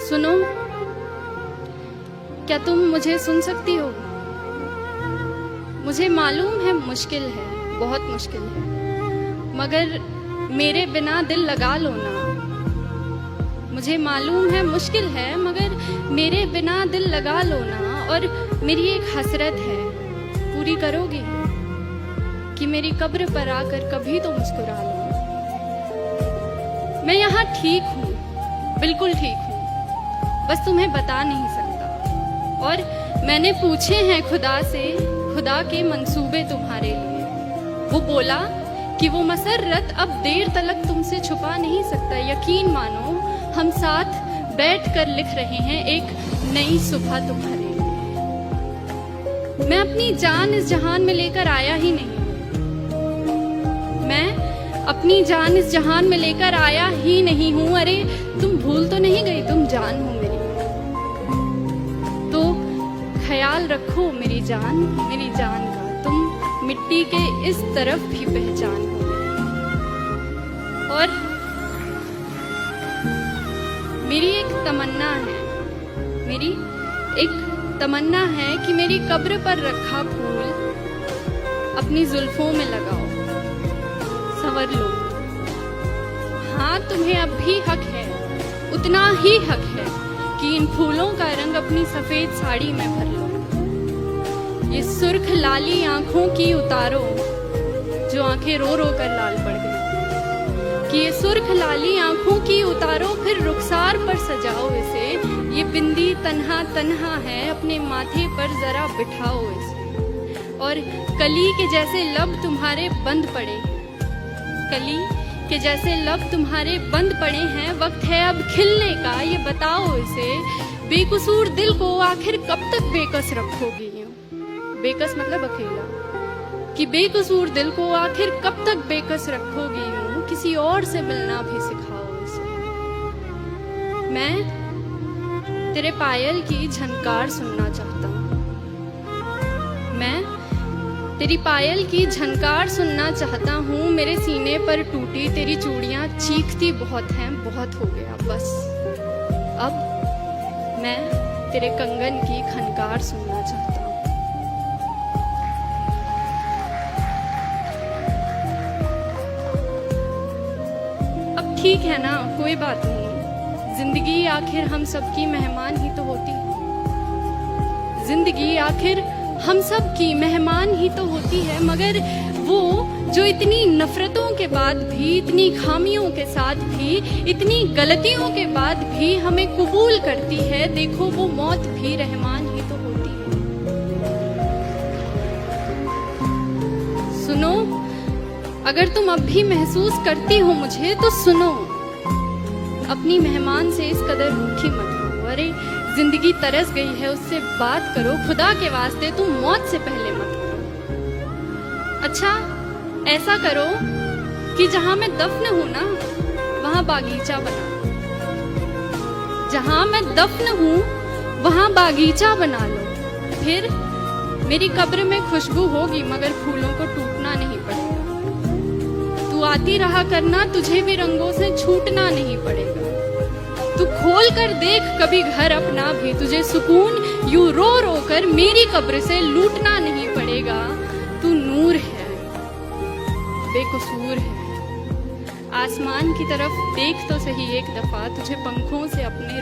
सुनो, क्या तुम मुझे सुन सकती हो? मुझे मालूम है मुश्किल है, बहुत मुश्किल है, मगर मेरे बिना दिल लगा लो ना। मुझे मालूम है मुश्किल है, मगर मेरे बिना दिल लगा लो ना। और मेरी एक हसरत है, पूरी करोगी कि मेरी कब्र पर आकर कभी तो मुस्कुरा लो। मैं यहाँ ठीक हूँ, बिल्कुल ठीक हूँ, बस तुम्हें बता नहीं सकता। और मैंने पूछे हैं खुदा से, खुदा के मंसूबे तुम्हारे लिए। वो बोला कि वो मसर्रत अब देर तलक तुमसे छुपा नहीं सकता। यकीन मानो, हम साथ बैठकर लिख रहे हैं एक नई सुबह तुम्हारे लिए। मैं अपनी जान इस जहान में लेकर आया ही नहीं, मैं अपनी जान इस जहान में लेकर आया ही नहीं हूं। अरे तुम भूल तो नहीं गई, तुम जान हो मेरी, तो ख्याल रखो मेरी जान का। तुम मिट्टी के इस तरफ भी पहचान हो मेरी। और मेरी एक तमन्ना है कि मेरी कब्र पर रखा फूल अपनी जुल्फों में लगाओ, संवर लो। हाँ, तुम्हें अब भी हक है, उतना ही हक है कि इन फूलों का रंग अपनी सफेद साड़ी में भर लो। ये सुर्ख लाली आंखों की उतारो, जो आंखें रो रो कर लाल पड़ गई। कि ये सुर्ख लाली आंखों की उतारो, फिर रुखसार पर सजाओ इसे। ये बिंदी तन्हा तन्हा है, अपने माथे पर जरा बिठाओ इसे। और कली के जैसे लब तुम्हारे बंद पड़े, कली के जैसे लब तुम्हारे बंद पड़े हैं, वक्त है अब खिलने का। ये बताओ इसे, बेकसूर दिल को आखिर कब तक बेकस रखोगी? बेकस मतलब अकेला। कि बेकसूर दिल को आखिर कब तक बेकस रखोगी? यूं किसी और से मिलना भी सिखाओ इसे। मैं तेरे पायल की झनकार सुनना चाहता हूँ, मैं तेरी पायल की झनकार सुनना चाहता हूँ। मेरे सीने पर टूटी तेरी चूड़ियां चीखती बहुत हैं, बहुत हो गया बस। अब मैं तेरे कंगन की खनकार सुनना चाहता हूँ। अब ठीक है ना, कोई बात नहीं। जिंदगी आखिर हम सबकी मेहमान ही तो होती है। जिंदगी आखिर हम सब की मेहमान ही तो होती है, मगर वो जो इतनी नफरतों के बाद भी, इतनी खामियों के साथ भी, इतनी गलतियों के बाद भी हमें कबूल करती है, देखो वो मौत भी रहमान ही तो होती है। सुनो, अगर तुम अब भी महसूस करती हो मुझे, तो सुनो। अपनी मेहमान से इस कदर रूठी मत हो। अरे जिंदगी तरस गई है, उससे बात करो, खुदा के वास्ते तुम मौत से पहले मत करो। अच्छा, ऐसा करो कि जहां मैं दफन हूं ना, वहां बागीचा बना। जहां मैं दफन हूं वहां बागीचा बना लो। फिर मेरी कब्र में खुशबू होगी, मगर फूलों को टूटना नहीं पड़ेगा। तू आती रहा करना, तुझे भी रंगों से छूटना नहीं पड़ेगा। तू खोल कर देख कभी घर अपना भी, तुझे सुकून यूं रो रो कर मेरी कब्र से लूटना नहीं पड़ेगा। तू नूर है, बेकसूर है। आसमान की तरफ देख तो सही एक दफा, तुझे पंखों से अपने